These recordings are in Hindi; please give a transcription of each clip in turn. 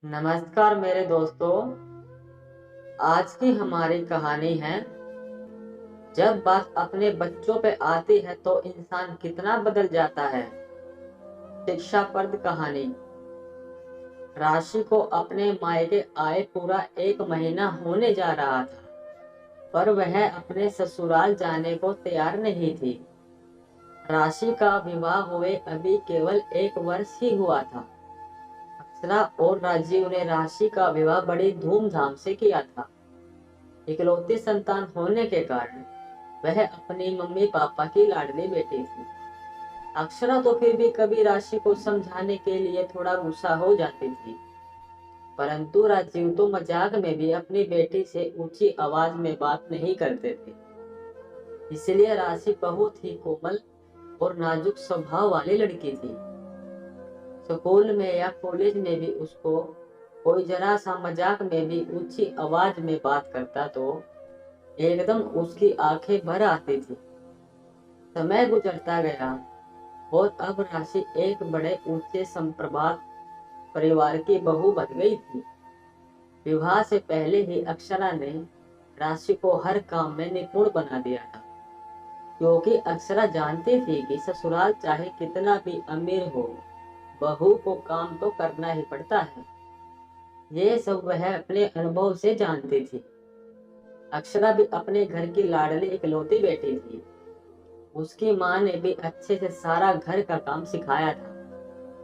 नमस्कार मेरे दोस्तों। आज की हमारी कहानी है, जब बात अपने बच्चों पे आती है तो इंसान कितना बदल जाता है। शिक्षाप्रद कहानी। राशि को अपने मायके आए पूरा 1 महीना होने जा रहा था, पर वह अपने ससुराल जाने को तैयार नहीं थी। राशि का विवाह हुए अभी केवल 1 वर्ष ही हुआ था। अक्षरा और राजीव ने राशि का विवाह बड़ी धूमधाम से किया था। इकलौती संतान होने के कारण वह अपनी मम्मी पापा की लाडली बेटी थी। अक्षरा तो फिर भी कभी राशि को समझाने के लिए थोड़ा गुस्सा हो जाती थी, परंतु राजीव तो मजाक में भी अपनी बेटी से ऊंची आवाज में बात नहीं करते थे। इसलिए राशि बहुत ही कोमल और नाजुक स्वभाव वाली लड़की थी। स्कूल में या कॉलेज में भी उसको कोई जरा सा मजाक में भी ऊंची आवाज में बात करता तो एकदम उसकी आंखें भर आती थी। समय गुजरता गया और अब राशि एक बड़े ऊंचे संप्रदाय परिवार की बहू बन गई थी। विवाह से पहले ही अक्षरा ने राशि को हर काम में निपुण बना दिया था, क्योंकि अक्षरा जानती थी कि ससुराल चाहे कितना भी अमीर हो, बहू को काम तो करना ही पड़ता है। ये सब वह अपने अनुभव से जानती थी। अक्षरा भी अपने घर की लाडली इकलौती बेटी थी। उसकी माँ ने भी अच्छे से सारा घर का काम सिखाया था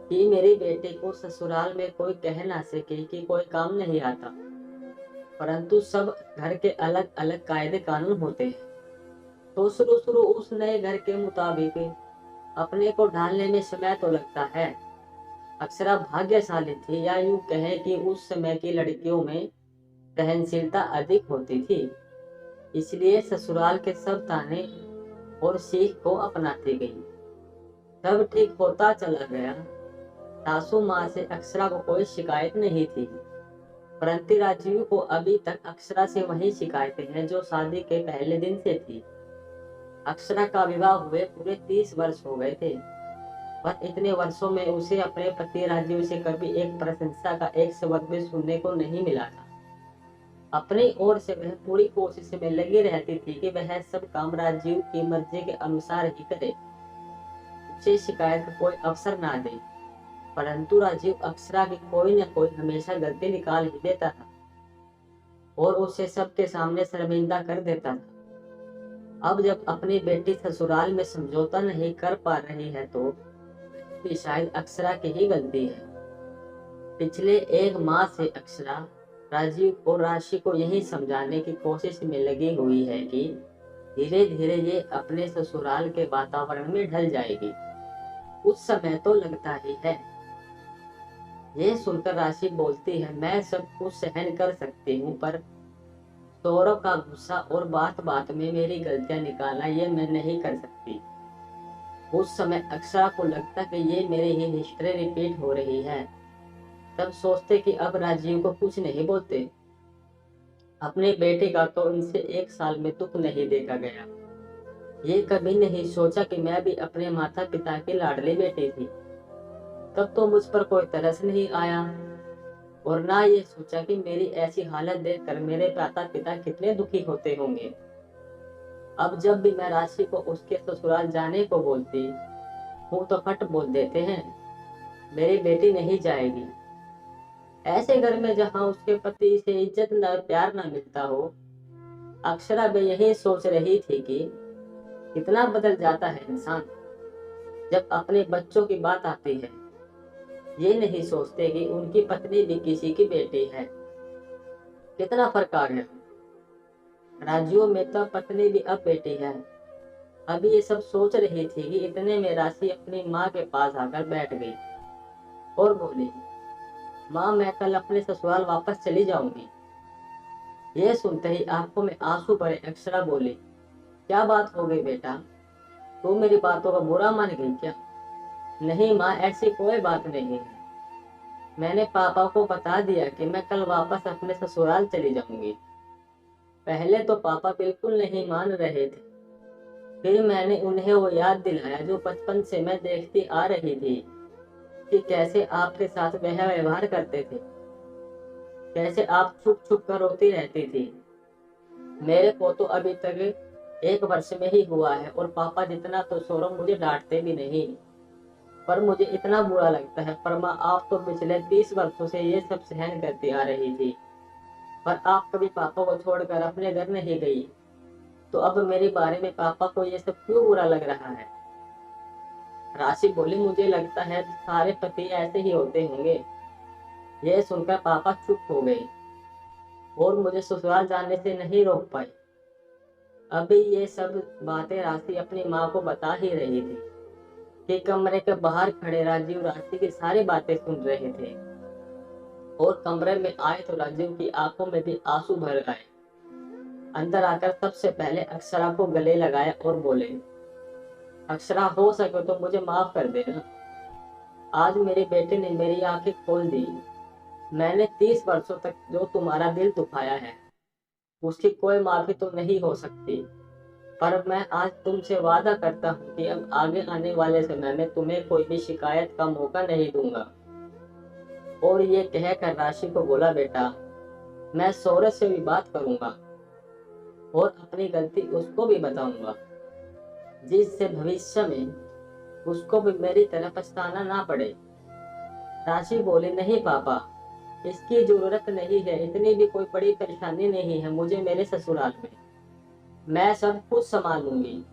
कि मेरी बेटी को ससुराल में कोई कह ना सके कि कोई काम नहीं आता। परंतु सब घर के अलग अलग कायदे कानून होते हैं, तो शुरू शुरू उस नए घर के मुताबिक अपने को ढालने में समय तो लगता है। अक्षरा भाग्यशाली थी, या यूं कहें कि उस समय की लड़कियों में सहनशीलता अधिक होती थी, इसलिए ससुराल के सब ताने और सीख को अपनाती गई। सब ठीक होता चला गया। सासू माँ से अक्षरा को कोई शिकायत नहीं थी, परंतु राजीव को अभी तक अक्षरा से वही शिकायतें हैं जो शादी के पहले दिन से थी। अक्षरा का विवाह हुए पूरे 30 वर्ष हो गए थे, पर इतने वर्षों में उसे अपने पति राजीव से कभी एक प्रशंसा का एक शब्द भी सुनने को नहीं मिला था। अपनी ओर से वह पूरी कोशिश में लगी रहती थी कि वह सब काम राजीव की मर्जी के अनुसार ही करे, उसे शिकायत का कोई अवसर ना दे। परंतु राजीव अक्षरा की कोई न कोई हमेशा गलती निकाल ही देता था और उसे सबके सामने शर्मिंदा कर देता था। अब जब अपनी बेटी ससुराल में समझौता नहीं कर पा रही है तो भी शायद अक्षरा की ही गलती है। पिछले 1 माह से अक्षरा राजीव और राशि को यही समझाने की कोशिश में लगी हुई है कि धीरे धीरे ये अपने ससुराल के वातावरण में ढल जाएगी। कुछ समय तो लगता ही है। ये सुनकर राशि बोलती है, मैं सब कुछ सहन कर सकती हूँ, पर सौरभ का गुस्सा और बात बात में मेरी गलतियां निकालना ये मैं नहीं कर सकती। उस समय अक्षरा को लगता कि ये मेरी ही हिस्ट्री रिपीट हो रही है। तब सोचते कि अब राजीव को कुछ नहीं बोलते। अपने बेटे का तो इनसे 1 साल में दुख नहीं देखा गया। ये कभी नहीं सोचा कि मैं भी अपने माता पिता की लाडली बेटी थी। तब तो मुझ पर कोई तरस नहीं आया, और ना ये सोचा कि मेरी ऐसी हालत देखकर मेरे माता पिता कितने दुखी होते होंगे। अब जब भी मैं राशि को उसके ससुराल जाने को बोलती हूँ तो फट बोल देते हैं, मेरी बेटी नहीं जाएगी। ऐसे घर में जहाँ उसके पति से इज्जत न प्यार न मिलता हो। अक्षरा भी यही सोच रही थी कि कितना बदल जाता है इंसान जब अपने बच्चों की बात आती है। ये नहीं सोचते कि उनकी पत्नी भी किसी की बेटी है। कितना फर्क आ गया। राजीव में तो पत्नी भी अब बेटी है। अभी ये सब सोच रही थी कि इतने में राशि अपनी माँ के पास आकर बैठ गई और बोली, माँ मैं कल अपने ससुराल वापस चली जाऊंगी। ये सुनते ही आंखों में आंसू भरे अक्षरा बोली, क्या बात हो गई बेटा, तू मेरी बातों का बुरा मान गई क्या? नहीं माँ, ऐसी कोई बात नहीं है। मैंने पापा को बता दिया कि मैं कल वापस अपने ससुराल चली जाऊंगी। पहले तो पापा बिल्कुल नहीं मान रहे थे, फिर मैंने उन्हें वो याद दिलाया जो बचपन से मैं देखती आ रही थी कि कैसे आपके साथ वह व्यवहार करते थे। कैसे आप छुप छुप कर रोती रहती थी। मेरे को तो अभी तक 1 वर्ष में ही हुआ है और पापा जितना तो सौरभ मुझे डांटते भी नहीं, पर मुझे इतना बुरा लगता है। पर माँ, आप तो पिछले 30 वर्षों से ये सब सहन करती आ रही थी, पर आप कभी पापा को छोड़कर अपने घर नहीं गई, तो अब मेरे बारे में पापा को ये सब क्यों बुरा लग रहा है। राशि बोली, मुझे लगता है सारे पति ऐसे ही होते होंगे। यह सुनकर पापा चुप हो गए और मुझे ससुराल जाने से नहीं रोक पाए। अभी ये सब बातें राशि अपनी माँ को बता ही रही थी कि कमरे के बाहर खड़े राजीव राशि की सारी बातें सुन रहे थे और कमरे में आए तो राजीव की आंखों में भी आंसू भर आए। अंदर आकर सबसे पहले अक्षरा को गले लगाया और बोले, अक्षरा, हो सके तो मुझे माफ कर देना। आज मेरे बेटे ने मेरी आंखें खोल दी। मैंने 30 वर्षों तक जो तुम्हारा दिल दुखाया है, उसकी कोई माफी तो नहीं हो सकती, पर मैं आज तुमसे वादा करता हूँ कि अब आगे आने वाले समय में तुम्हें कोई भी शिकायत का मौका नहीं दूंगा। और ये कहकर राशि को बोला, बेटा, मैं सौरभ से भी बात करूंगा और अपनी गलती उसको भी बताऊंगा, जिससे भविष्य में उसको भी मेरी तरह पछताना ना पड़े। राशि बोली, नहीं पापा, इसकी जरूरत नहीं है। इतनी भी कोई बड़ी परेशानी नहीं है मुझे मेरे ससुराल में। मैं सब कुछ संभाल लूंगी।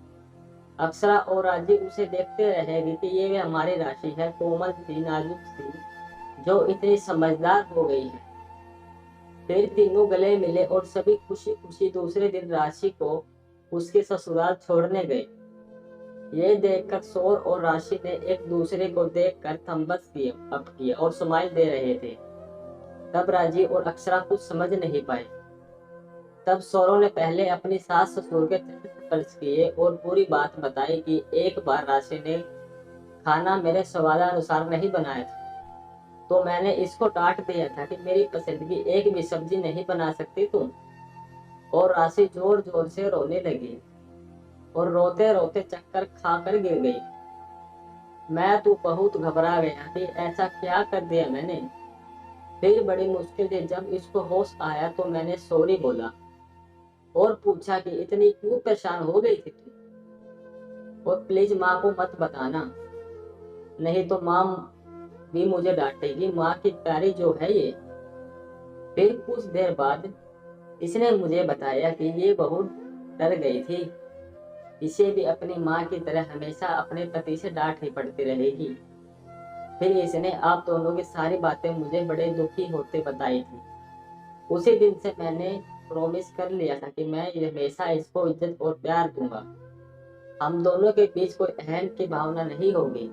अक्षरा और राजीव उसे देखते रहेगी कि ये हमारी राशि है, कोमल सी, नाजुक सी, जो इतनी समझदार हो गई है। फिर तीनों गले मिले और सभी खुशी खुशी दूसरे दिन राशि को उसके ससुराल छोड़ने गए। ये देखकर सौर और राशि ने एक दूसरे को देखकर थम्स अप किया और स्माइल दे रहे थे। तब राजीव और अक्षरा कुछ समझ नहीं पाए। तब सौरव ने पहले अपनी सास ससुर के चरण स्पर्श किए और पूरी बात बताई कि एक बार राशि ने खाना मेरे स्वादानुसार नहीं बनाया था, तो मैंने इसको डांट दिया था कि मेरी पसंद की एक भी सब्जी नहीं बना सकती तुम। और राशि जोर जोर से रोने लगी और रोते रोते चक्कर खाकर गिर गई। मैं तो बहुत घबरा गया कि ऐसा क्या कर दिया मैंने। फिर बड़ी मुश्किल से जब इसको होश आया तो मैंने सॉरी बोला और पूछा कि इतनी क्यों परेशान हो गई थी तुम, और प्लीज माँ को मत बताना, नहीं तो माँ भी मुझे डांटेगी। माँ की प्यारी जो है ये। फिर कुछ देर बाद इसने मुझे बताया कि ये बहुत डर गई थी, इसे भी अपनी माँ की तरह हमेशा अपने पति से डांट ही पड़ती रहेगी। फिर इसने आप दोनों की सारी बातें मुझे बड़े दुखी होते बताई थी। उसी दिन से मैंने प्रॉमिस कर लिया था कि मैं हमेशा इसको इज्जत और प्यार दूंगा। हम दोनों के बीच कोई अहम की भावना नहीं होगी।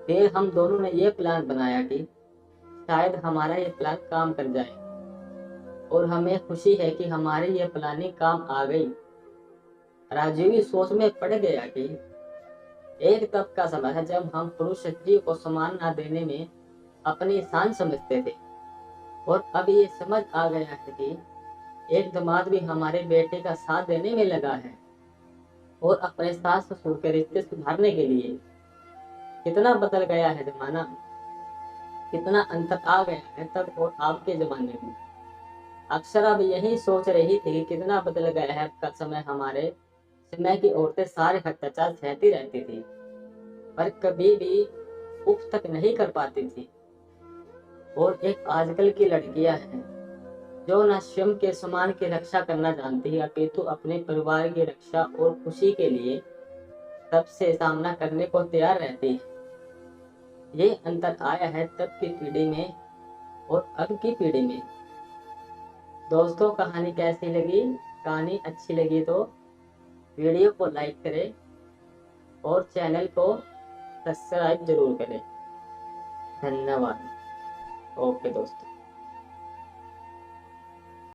फिर हम दोनों ने ये प्लान बनाया कि शायद हमारा ये प्लान काम कर जाए, और हमें खुशी है कि हमारी ये प्लानिंग काम आ गई। राजीव की सोच में पड़ गया कि एक तब का समय है जब हम पुरुष स्त्री को सम्मान न देने में अपनी शान समझते थे, और अब ये समझ आ गया है कि एक दामाद भी हमारे बेटे का साथ देने में लगा है और अपने सास ससुर के रिश्ते सुधारने के लिए। कितना बदल गया है जमाना, कितना अंतर आ गया है तब और अब के जमाने में। अक्सर अब यही सोच रही थी कि कितना बदल गया है अब का समय। हमारे समय की औरतें सारे अत्याचार सहती रहती थी, पर कभी भी उफ तक नहीं कर पाती थी। और एक आजकल की लड़कियां हैं जो न स्वयं के सम्मान की रक्षा करना जानती है, अपितु अपने परिवार की रक्षा और खुशी के लिए सबसे सामना करने को तैयार रहती है। ये अंतर आया है तब की पीढ़ी में और अब की पीढ़ी में। दोस्तों, कहानी कैसी लगी? कहानी अच्छी लगी तो वीडियो को लाइक करें और चैनल को सब्सक्राइब जरूर करें। धन्यवाद। ओके दोस्तों।